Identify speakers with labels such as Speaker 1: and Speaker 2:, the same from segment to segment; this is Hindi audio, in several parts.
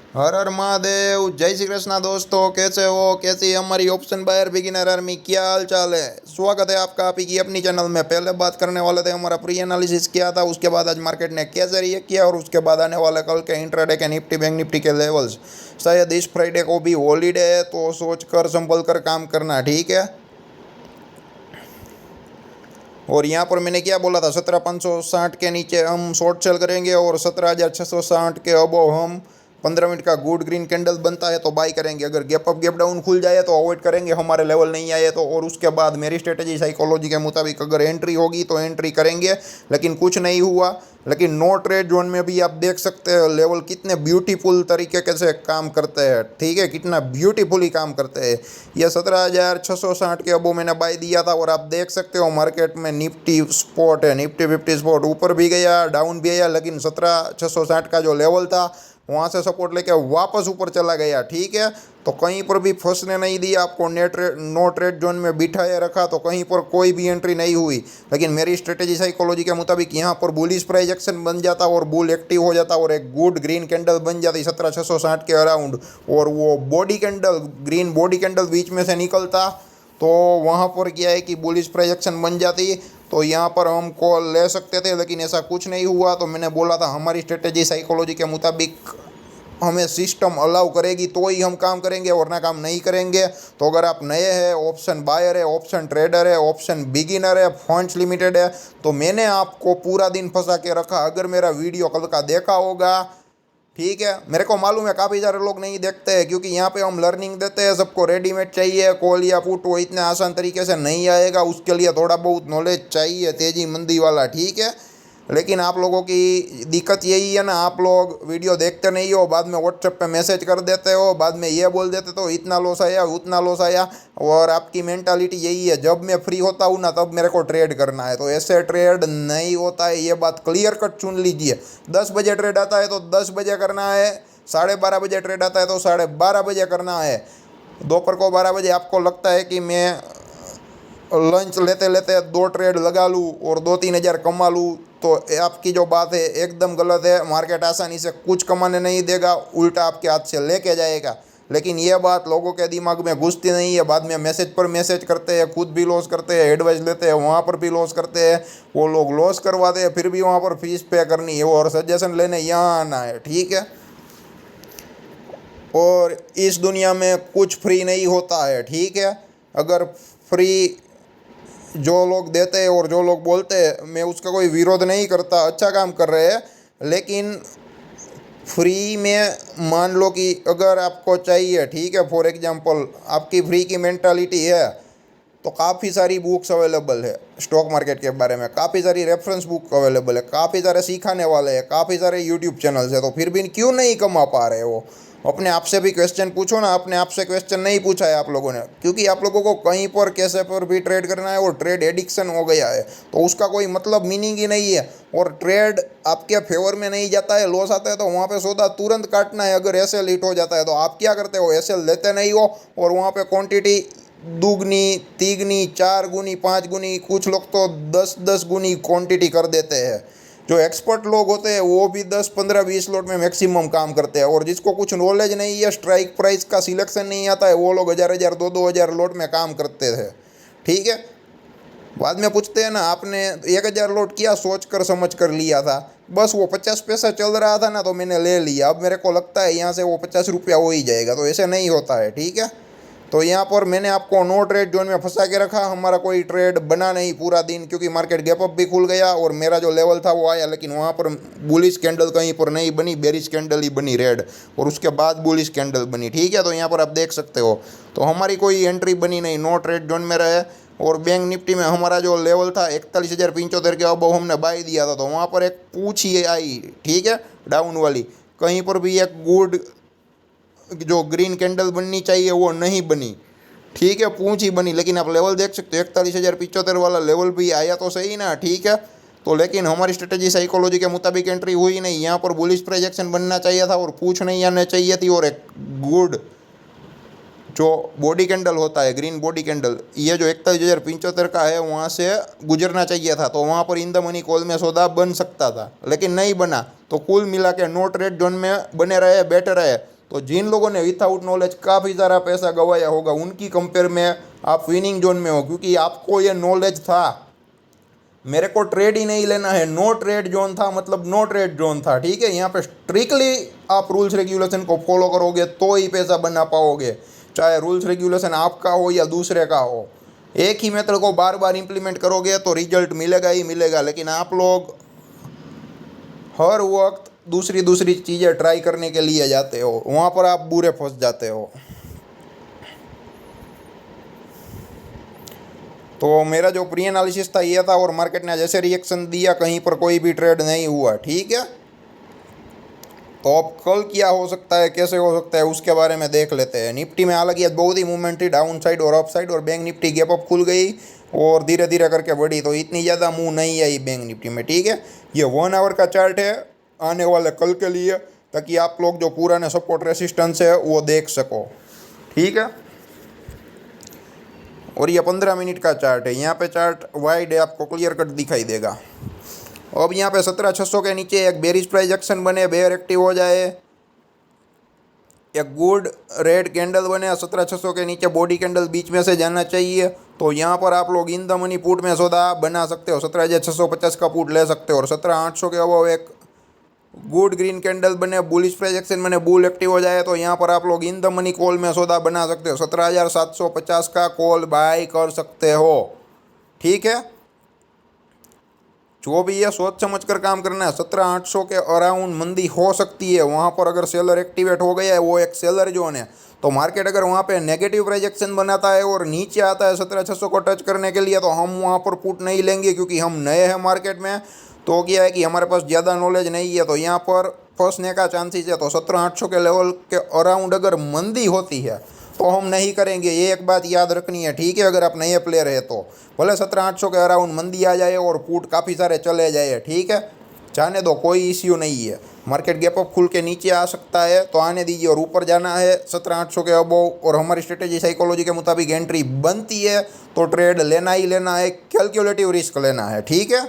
Speaker 1: हर हर महादेव। जय श्री कृष्णा दोस्तों, कैसे हो? कैसी है हमारी ऑप्शन बायर बिगिनर आर्मी? क्या हाल चाल है? स्वागत है आपका आप ही की अपनी चैनल में। पहले बात करने वाले थे हमारा प्री एनालिसिस किया था, उसके बाद आज मार्केट ने कैसे रिएक्ट किया और उसके बाद आने वाले कल के इंट्राडे के निफ्टी बैंक निफ्टी के लेवल्स। शायद इस फ्राइडे को भी हॉलीडे है तो सोच कर संभल कर काम करना, ठीक है। और यहाँ पर मैंने क्या बोला था, 17,560 के नीचे हम शॉर्ट सेल करेंगे और 17,660 के अबव हम 15 मिनट का गुड ग्रीन कैंडल बनता है तो बाई करेंगे। अगर गैप अप गैप डाउन खुल जाए तो अवॉइड करेंगे, हमारे लेवल नहीं आए तो। और उसके बाद मेरी स्ट्रेटेजी साइकोलॉजी के मुताबिक अगर एंट्री होगी तो एंट्री करेंगे, लेकिन कुछ नहीं हुआ। लेकिन नो ट्रेड जोन में भी आप देख सकते हो लेवल कितने ब्यूटीफुल तरीके से काम करते हैं, ठीक है, कितना ब्यूटीफुली काम करते हैं। ये 17,660 के अबो मैंने बाई दिया था और आप देख सकते हो मार्केट में निफ्टी स्पॉट है, निफ्टी 50 स्पॉट ऊपर भी गया डाउन भी गया, लेकिन 17,660 का जो लेवल था वहाँ से सपोर्ट लेके वापस ऊपर चला गया, ठीक है। तो कहीं पर भी फंसने नहीं दिया आपको, नो ट्रेड जोन में बिठाए रखा तो कहीं पर कोई भी एंट्री नहीं हुई। लेकिन मेरी स्ट्रेटेजी साइकोलॉजी के मुताबिक यहाँ पर बुलिश प्राइस एक्शन बन जाता और बुल एक्टिव हो जाता और एक गुड ग्रीन कैंडल बन जाती 17,660 के अराउंड, और वो body candle, green body candle बीच में से निकलता तो वहाँ पर क्या है कि बुलिश प्राइस एक्शन बन जाती, तो यहाँ पर हम कॉल ले सकते थे। लेकिन ऐसा कुछ नहीं हुआ। तो मैंने बोला था हमारी स्ट्रेटेजी साइकोलॉजी के मुताबिक हमें सिस्टम अलाउ करेगी तो ही हम काम करेंगे, वरना काम नहीं करेंगे। तो अगर आप नए हैं, ऑप्शन बायर है, ऑप्शन ट्रेडर है, ऑप्शन बिगिनर है, फंड्स लिमिटेड है, तो मैंने आपको पूरा दिन फंसा के रखा। अगर मेरा वीडियो कल का देखा होगा, ठीक है, मेरे को मालूम है काफ़ी सारे लोग नहीं देखते हैं क्योंकि यहाँ पे हम लर्निंग देते हैं, सबको रेडीमेड चाहिए, कॉल या पुट वो इतने आसान तरीके से नहीं आएगा, उसके लिए थोड़ा बहुत नॉलेज चाहिए, तेज़ी मंदी वाला, ठीक है। लेकिन आप लोगों की दिक्कत यही है ना, आप लोग वीडियो देखते नहीं हो, बाद में व्हाट्सएप पे मैसेज कर देते हो, बाद में ये बोल देते तो इतना लॉस आया उतना लॉस आया। और आपकी मेंटालिटी यही है, जब मैं फ्री होता हूँ ना तब मेरे को ट्रेड करना है, तो ऐसे ट्रेड नहीं होता है, ये बात क्लियर कट चुन लीजिए। 10 बजे ट्रेड आता है तो 10 बजे करना है, 12:30 बजे ट्रेड आता है तो 12:30 बजे करना है। दोपहर को 12 बजे आपको लगता है कि मैं लंच लेते लेते 2 ट्रेड लगा लूँ और 2-3 हज़ार कमा लूँ, तो आपकी जो बात है एकदम गलत है। मार्केट आसानी से कुछ कमाने नहीं देगा, उल्टा आपके हाथ से लेके जाएगा। लेकिन ये बात लोगों के दिमाग में घुसती नहीं है, बाद में मैसेज पर मैसेज करते हैं, खुद भी लॉस करते हैं, एडवाइस लेते हैं, वहाँ पर भी लॉस करते हैं, वो लोग लॉस करवाते हैं, फिर भी वहाँ पर फीस पे करनी है और सजेशन लेने यहाँ आना है, ठीक है। और इस दुनिया में कुछ फ्री नहीं होता है, ठीक है। अगर फ्री जो लोग देते हैं और जो लोग बोलते हैं, मैं उसका कोई विरोध नहीं करता, अच्छा काम कर रहे हैं। लेकिन फ्री में मान लो कि अगर आपको चाहिए, ठीक है, फॉर एग्जांपल आपकी फ्री की मेंटालिटी है तो काफ़ी सारी बुक्स अवेलेबल है स्टॉक मार्केट के बारे में, काफ़ी सारी रेफरेंस बुक अवेलेबल है, काफ़ी सारे सिखाने वाले हैं, काफ़ी सारे यूट्यूब चैनल्स है, तो फिर भी क्यों नहीं कमा पा रहे हो? अपने आप से भी क्वेश्चन पूछो ना। अपने आप से क्वेश्चन नहीं पूछा है आप लोगों ने, क्योंकि आप लोगों को कहीं पर कैसे पर भी ट्रेड करना है और ट्रेड एडिक्शन हो गया है, तो उसका कोई मतलब मीनिंग ही नहीं है। और ट्रेड आपके फेवर में नहीं जाता है, लॉस आता है तो वहाँ पे सौदा तुरंत काटना है। अगर एसएल हिट हो जाता है तो आप क्या करते हो? एसएल लेते नहीं हो और वहाँ पे क्वांटिटी दुगनी तिगनी 4 गुनी 5 गुनी, कुछ लोग तो 10-10 गुनी क्वांटिटी कर देते हैं। जो एक्सपर्ट लोग होते हैं वो भी 10-15-20 लोट में मैक्सिमम काम करते हैं, और जिसको कुछ नॉलेज नहीं है, स्ट्राइक प्राइस का सिलेक्शन नहीं आता है, वो लोग 1000-1000 2-2 हज़ार लोट में काम करते थे, ठीक है। बाद में पूछते हैं ना, आपने 1000 लोट किया, सोच कर समझ कर लिया था, बस वो 50 पैसा चल रहा था ना तो मैंने ले लिया, अब मेरे को लगता है यहाँ से वो 50 रुपया हो ही जाएगा, तो ऐसे नहीं होता है, ठीक है। तो यहाँ पर मैंने आपको नो ट्रेड जोन में फंसा के रखा, हमारा कोई ट्रेड बना नहीं पूरा दिन, क्योंकि मार्केट गैप अप भी खुल गया और मेरा जो लेवल था वो आया, लेकिन वहाँ पर बुलिश कैंडल कहीं पर नहीं बनी, बेरिश कैंडल ही बनी रेड, और उसके बाद बुलिश कैंडल बनी, ठीक है। तो यहाँ पर आप देख सकते हो, तो हमारी कोई एंट्री बनी नहीं, नो ट्रेड जोन में रहे। और बैंक निफ्टी में हमारा जो लेवल था 41,075 के अब हमने बाई दिया था, तो वहाँ पर एक पूछ ही आई, ठीक है, डाउन वाली, कहीं पर भी एक गुड जो ग्रीन कैंडल बननी चाहिए वो नहीं बनी, ठीक है, पूंछ ही बनी। लेकिन आप लेवल देख सकते हो, 41,075 वाला लेवल भी आया तो सही ना, ठीक है। तो लेकिन हमारी स्ट्रेटेजी साइकोलॉजी के मुताबिक एंट्री हुई नहीं, यहाँ पर बुलिश प्रोजेक्शन बनना चाहिए था और पूछ नहीं आना चाहिए थी, और एक गुड जो बॉडी कैंडल होता है, ग्रीन बॉडी कैंडल, ये जो 41,075 का है वहाँ से गुजरना चाहिए था, तो वहाँ पर इन द मनी कॉल में सौदा बन सकता था, लेकिन नहीं बना। तो कुल मिला के नो ट्रेड जोन में बने रहे, बेटर रहे, तो जिन लोगों ने विथआउट नॉलेज काफ़ी सारा पैसा गंवाया होगा उनकी कंपेयर में आप विनिंग जोन में हो, क्योंकि आपको ये नॉलेज था। मेरे को ट्रेड ही नहीं लेना है, नो ट्रेड जोन था, मतलब नो ट्रेड जोन था। ठीक है, यहाँ पे स्ट्रिक्टली आप रूल्स रेगुलेशन को फॉलो करोगे तो ही पैसा बना पाओगे, चाहे रूल्स रेगुलेशन आपका हो या दूसरे का हो। एक ही मेथड को बार बार इंप्लीमेंट करोगे तो रिजल्ट मिलेगा ही मिलेगा, लेकिन आप लोग हर वक्त दूसरी दूसरी चीज़ें ट्राई करने के लिए जाते हो, वहाँ पर आप बुरे फंस जाते हो। तो मेरा जो प्री एनालिसिस था ये था, और मार्केट ने जैसे रिएक्शन दिया कहीं पर कोई भी ट्रेड नहीं हुआ। ठीक है, तो अब कल क्या हो सकता है, कैसे हो सकता है, उसके बारे में देख लेते हैं। निफ्टी में हालांकि आज बहुत ही मूवमेंट थी, डाउन साइड और अप साइड, और बैंक निफ्टी गैप अप खुल गई और धीरे धीरे करके बढ़ी, तो इतनी ज़्यादा मूव नहीं आई बैंक निफ्टी में। ठीक है, ये 1 आवर का चार्ट है आने वाले कल के लिए, ताकि आप लोग जो पुराने सपोर्ट रेसिस्टेंस है वो देख सको। ठीक है, और ये 15 मिनट का चार्ट है, यहाँ पे चार्ट वाइड है, आपको क्लियर कट दिखाई देगा। अब यहाँ पे 17,600 के नीचे एक बेरिश प्राइस एक्शन बने, बेयर एक्टिव हो जाए, एक गुड रेड कैंडल बने, 17,600 के नीचे बॉडी कैंडल बीच में से जाना चाहिए। तो यहाँ पर आप लोग इन द मनी पुट में सौदा बना सकते हो, 17,650 का पुट ले सकते हो, और 17,800 के अबव एक गुड ग्रीन कैंडल बने, बुलिश प्राइस एक्शन बने, बुल एक्टिव हो जाए, तो यहाँ पर आप लोग इन द मनी कॉल में सौदा बना सकते हो, 17,750 का कॉल बाय कर सकते हो। ठीक है, जो भी ये सोच समझ कर काम करना है। 17,800 के अराउंड मंदी हो सकती है, वहाँ पर अगर सेलर एक्टिवेट हो गया है, वो एक सेलर जोन है, तो मार्केट अगर वहाँ पे नेगेटिव प्रोजेक्शन बनाता है और नीचे आता है 17,600 को टच करने के लिए, तो हम वहाँ पर पुट नहीं लेंगे, क्योंकि हम नए हैं मार्केट में। तो क्या है कि हमारे पास ज़्यादा नॉलेज नहीं है, तो यहाँ पर फंसने का चांसेस है। तो 17,800 के लेवल के अराउंड अगर मंदी होती है तो हम नहीं करेंगे, ये एक बात याद रखनी है। ठीक है, अगर आप नए प्लेयर है तो भले 17,800 के अराउंड मंदी आ जाए और पुट काफ़ी सारे चले जाए, ठीक है, जाने दो, कोई इश्यू नहीं है। मार्केट गैप अप खुल के नीचे आ सकता है तो आने दीजिए, और ऊपर जाना है 17,800 के अबव, और हमारी स्ट्रेटेजी साइकोलॉजी के मुताबिक एंट्री बनती है तो ट्रेड लेना ही लेना है, कैलकुलेटिव रिस्क लेना है। ठीक है,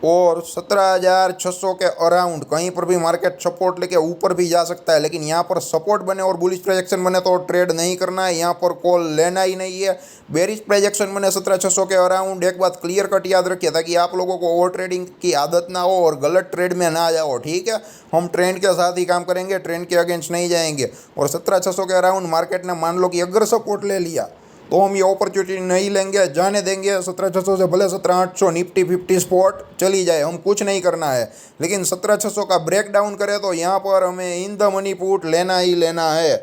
Speaker 1: और 17,600 के अराउंड कहीं पर भी मार्केट सपोर्ट लेके ऊपर भी जा सकता है, लेकिन यहाँ पर सपोर्ट बने और बुलिश प्रोजेक्शन बने तो ट्रेड नहीं करना है, यहाँ पर कॉल लेना ही नहीं है। बेरिश प्रोजेक्शन बने 17,600 के अराउंड, एक बात क्लियर कट याद रखिए, ताकि आप लोगों को ओवर ट्रेडिंग की आदत ना हो और गलत ट्रेड में ना जाओ। ठीक है, हम ट्रेंड के साथ ही काम करेंगे, ट्रेंड के अगेंस्ट नहीं जाएंगे। और 17,600 के अराउंड मार्केट ने मान लो कि अगर सपोर्ट ले लिया तो हम ये अपॉर्चुनिटी नहीं लेंगे, जाने देंगे। 17,600 से भले 17,800 निफ्टी 50 स्पॉट चली जाए, हम कुछ नहीं करना है, लेकिन 17,600 का ब्रेक डाउन करे तो यहाँ पर हमें इन द मनी पुट लेना ही लेना है।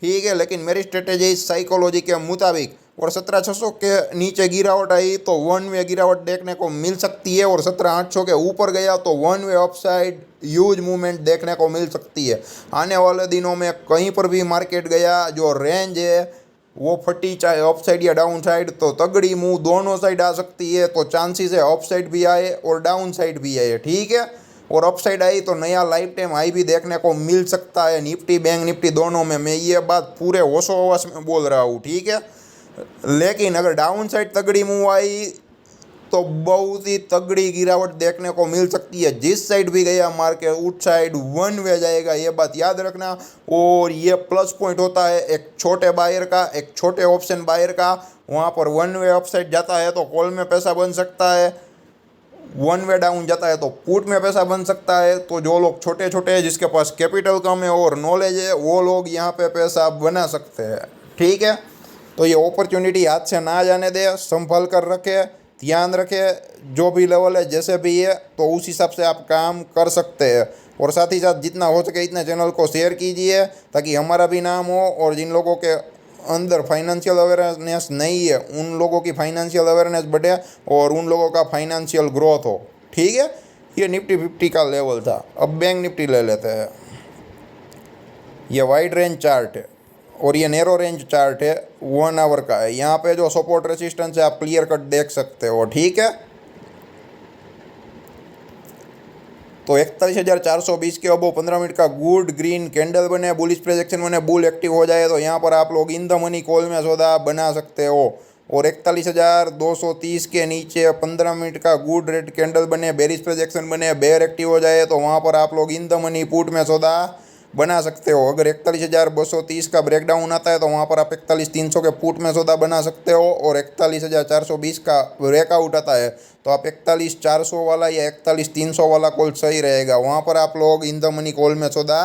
Speaker 1: ठीक है, लेकिन मेरी स्ट्रेटेजी साइकोलॉजी के मुताबिक, और 17,600 के नीचे गिरावट आई तो 1 वे गिरावट देखने को मिल सकती है, और 17,800 के ऊपर गया तो 1 वे अपसाइड ह्यूज मूवमेंट देखने को मिल सकती है। आने वाले दिनों में कहीं पर भी मार्केट गया, जो रेंज है वो फटी, चाहे अप साइड या डाउन साइड, तो तगड़ी मूव दोनों साइड आ सकती है। तो चांसेस है अप साइड भी आए और डाउन साइड भी आए। ठीक है, और अप साइड आई तो नया लाइफ टाइम हाई भी देखने को मिल सकता है, निफ्टी बैंक निफ्टी दोनों में। मैं ये बात पूरे होशो हवस में बोल रहा हूँ। ठीक है, लेकिन अगर डाउन साइड तगड़ी मूव आई तो बहुत ही तगड़ी गिरावट देखने को मिल सकती है। जिस साइड भी गया मार्केट, उस साइड 1 वे जाएगा, ये बात याद रखना। और ये प्लस पॉइंट होता है एक छोटे बायर का, एक छोटे ऑप्शन बायर का। वहाँ पर 1 वे अप साइड जाता है तो कॉल में पैसा बन सकता है, 1 वे डाउन जाता है तो पुट में पैसा बन सकता है। तो जो लोग छोटे छोटे हैं, जिसके पास कैपिटल कम है और नॉलेज है, वो लोग यहाँ पे पैसा बना सकते हैं। ठीक है, तो ये अपॉर्चुनिटी हाथ से ना जाने दे, संभल कर रखे, ध्यान रखें। जो भी लेवल है जैसे भी है, तो उस हिसाब से आप काम कर सकते हैं। और साथ ही साथ जितना हो सके इतना चैनल को शेयर कीजिए, ताकि हमारा भी नाम हो, और जिन लोगों के अंदर फाइनेंशियल अवेयरनेस नहीं है उन लोगों की फाइनेंशियल अवेयरनेस बढ़े और उन लोगों का फाइनेंशियल ग्रोथ हो। ठीक है, ये निफ्टी 50 का लेवल था। अब बैंक निफ्टी ले लेते हैं। ये वाइड रेंज चार्ट है और ये नैरो रेंज चार्ट है, 1 आवर का है। यहाँ पे जो सपोर्ट रेसिस्टेंस है आप क्लियर कट देख सकते हो। ठीक है, तो 41,420 के अबो 15 मिनट का गुड ग्रीन कैंडल बने, बुलिश प्रोजेक्शन बने, बुल एक्टिव हो जाए तो यहाँ पर आप लोग इन द मनी कॉल में सौदा बना सकते हो। और 41,230 के नीचे 15 मिनट का गुड रेड कैंडल बने, बेरिश प्रोजेक्शन बने, बेयर एक्टिव हो जाए तो वहाँ पर आप लोग इन द मनी पुट में सौदा बना सकते हो। अगर 41,230 का ब्रेकडाउन आता है तो वहाँ पर आप 41,300 के पुट में सौदा बना सकते हो, और 41,420 का ब्रेकआउट आता है तो आप 41,400 वाला या 41,300 वाला कॉल सही रहेगा, वहाँ पर आप लोग इन द मनी कॉल में सौदा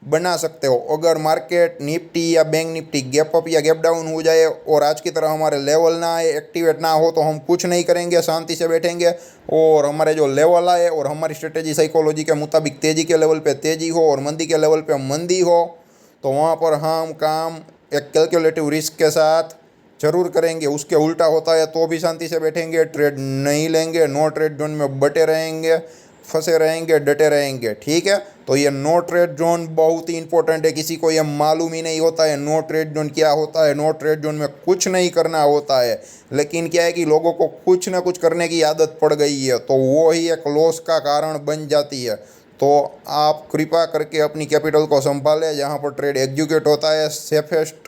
Speaker 1: बना सकते हो। अगर मार्केट निफ्टी या बैंक निफ्टी गैप अप या गैप डाउन हो जाए और आज की तरह हमारे लेवल ना आए, एक्टिवेट ना हो, तो हम कुछ नहीं करेंगे, शांति से बैठेंगे, और हमारे जो लेवल आए और हमारी स्ट्रेटेजी साइकोलॉजी के मुताबिक तेज़ी के लेवल पे तेज़ी हो और मंदी के लेवल पे मंदी हो, तो वहाँ पर हम काम एक कैलकुलेटिव रिस्क के साथ ज़रूर करेंगे। उसके उल्टा होता है तो भी शांति से बैठेंगे, ट्रेड नहीं लेंगे, नो ट्रेड जोन में बटे रहेंगे, फंसे रहेंगे, डटे रहेंगे। ठीक है, तो ये नो ट्रेड जोन बहुत ही इंपॉर्टेंट है। किसी को ये मालूम ही नहीं होता है नो ट्रेड जोन क्या होता है। नो ट्रेड जोन में कुछ नहीं करना होता है, लेकिन क्या है कि लोगों को कुछ ना कुछ करने की आदत पड़ गई है, तो वो ही एक लॉस का कारण बन जाती है। तो आप कृपा करके अपनी कैपिटल को संभालें। जहाँ पर ट्रेड एग्जीक्यूट होता है, सेफेस्ट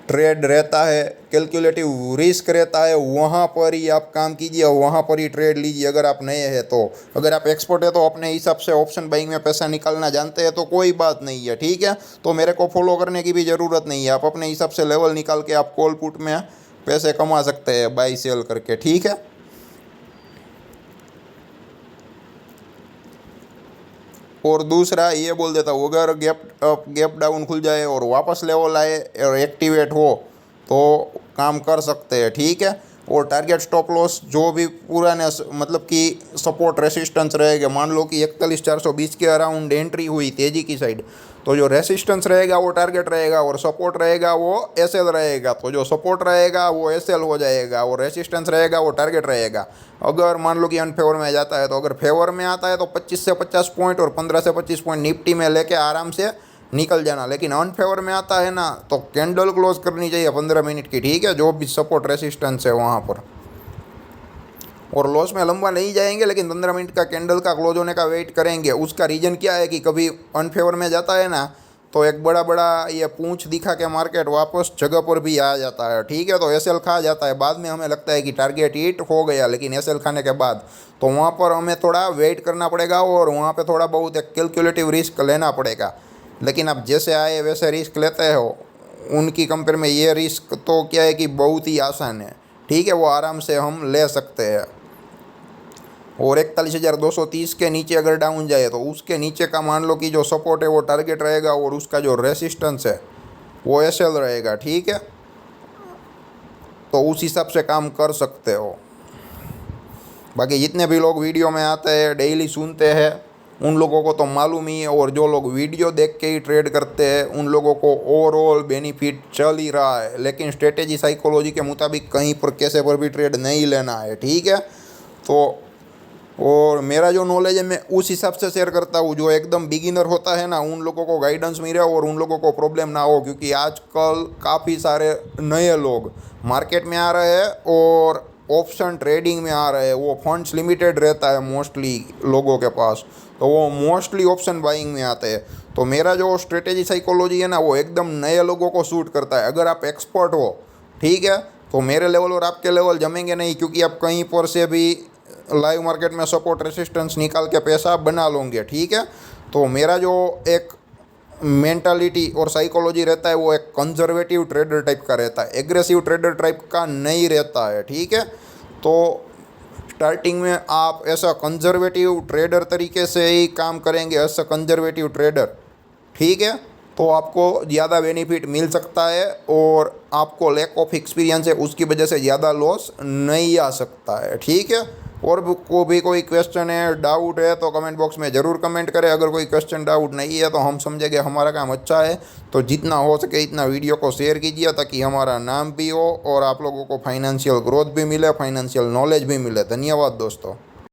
Speaker 1: ट्रेड रहता है, कैलकुलेटिव रिस्क रहता है, वहाँ पर ही आप काम कीजिए, वहाँ पर ही ट्रेड लीजिए। अगर आप नए हैं तो, अगर आप एक्सपर्ट है तो अपने हिसाब से ऑप्शन बाइंग में पैसा निकालना जानते हैं तो कोई बात नहीं है। ठीक है, तो मेरे को फॉलो करने की भी ज़रूरत नहीं है। आप अपने हिसाब से लेवल निकाल के आप कॉल पुट में पैसे कमा सकते हैं बाई सेल करके। ठीक है, और दूसरा ये बोल देता हूँ, अगर गैप डाउन खुल जाए और वापस लेवल आए और एक्टिवेट हो तो काम कर सकते हैं। ठीक है, और टारगेट स्टॉप लॉस जो भी पुराने मतलब कि सपोर्ट रेसिस्टेंस रहेगा, मान लो कि 41,420 के अराउंड एंट्री हुई तेज़ी की साइड, तो जो रेसिस्टेंस रहेगा वो टारगेट रहेगा और सपोर्ट रहेगा वो एसएल रहेगा। तो जो सपोर्ट रहेगा वो एसएल हो जाएगा और रेसिस्टेंस रहेगा वो टारगेट रहेगा। अगर मान लो कि अनफेवर में जाता है, तो अगर फेवर में आता है तो 25 से 50 पॉइंट और 15 से 25 पॉइंट निफ्टी में लेके आराम से निकल जाना। लेकिन अनफेवर में आता है ना, तो कैंडल क्लोज करनी चाहिए 15 मिनट की। ठीक है, जो भी सपोर्ट रेसिस्टेंस है वहाँ पर, और लॉस में लंबा नहीं जाएंगे, लेकिन 15 मिनट का कैंडल का क्लोज होने का वेट करेंगे। उसका रीज़न क्या है कि कभी अनफेवर में जाता है ना, तो एक बड़ा बड़ा ये पूंछ दिखा के मार्केट वापस जगह पर भी आ जाता है। ठीक है, तो एसएल खा जाता है। बाद में हमें लगता है कि टारगेट हिट हो गया, लेकिन एसएल खाने के बाद तो वहाँ पर हमें थोड़ा वेट करना पड़ेगा और वहाँ पे थोड़ा बहुत एक कैलकुलेटिव रिस्क लेना पड़ेगा। लेकिन आप जैसे आए वैसे रिस्क लेते हो, उनकी कंपेयर में ये रिस्क तो क्या है कि बहुत ही आसान है। ठीक है, वो आराम से हम ले सकते हैं। और 41,230 के नीचे अगर डाउन जाए तो उसके नीचे का मान लो कि जो सपोर्ट है वो टारगेट रहेगा और उसका जो रेसिस्टेंस है वो एसएल रहेगा। ठीक है, तो उस हिसाब से काम कर सकते हो। बाकी जितने भी लोग वीडियो में आते हैं, डेली सुनते हैं, उन लोगों को तो मालूम ही है, और जो लोग वीडियो देख के ही ट्रेड करते हैं उन लोगों को ओवरऑल बेनिफिट चल ही रहा है। लेकिन स्ट्रेटेजी साइकोलॉजी के मुताबिक कहीं पर कैसे पर भी ट्रेड नहीं लेना है। ठीक है, तो और मेरा जो नॉलेज है मैं उस हिसाब से शेयर करता हूँ। जो एकदम बिगिनर होता है ना, उन लोगों को गाइडेंस मिले और उन लोगों को प्रॉब्लम ना हो, क्योंकि आजकल काफ़ी सारे नए लोग मार्केट में आ रहे हैं और ऑप्शन ट्रेडिंग में आ रहे हैं। वो फंड्स लिमिटेड रहता है मोस्टली लोगों के पास, तो वो मोस्टली ऑप्शन बाइंग में आते हैं। तो मेरा जो स्ट्रेटेजी साइकोलॉजी है ना, वो एकदम नए लोगों को सूट करता है। अगर आप एक्सपर्ट हो, ठीक है, तो मेरे लेवल और आपके लेवल जमेंगे नहीं, क्योंकि आप कहीं पर से भी लाइव मार्केट में सपोर्ट रेसिस्टेंस निकाल के पैसा बना लोगे। ठीक है, तो मेरा जो एक मेंटालिटी और साइकोलॉजी रहता है वो एक कंजर्वेटिव ट्रेडर टाइप का रहता है, एग्रेसिव ट्रेडर टाइप का नहीं रहता है। ठीक है, तो स्टार्टिंग में आप ऐसा कंजर्वेटिव ट्रेडर तरीके से ही काम करेंगे, ऐसा कंजर्वेटिव ट्रेडर, ठीक है, तो आपको ज़्यादा बेनिफिट मिल सकता है और आपको लैक ऑफ एक्सपीरियंस है उसकी वजह से ज़्यादा लॉस नहीं आ सकता है। ठीक है, और को भी कोई क्वेश्चन है, डाउट है, तो कमेंट बॉक्स में ज़रूर कमेंट करें। अगर कोई क्वेश्चन डाउट नहीं है तो हम समझेंगे हमारा काम अच्छा है, तो जितना हो सके इतना वीडियो को शेयर कीजिए ताकि हमारा नाम भी हो और आप लोगों को फाइनेंशियल ग्रोथ भी मिले, फाइनेंशियल नॉलेज भी मिले। धन्यवाद दोस्तों।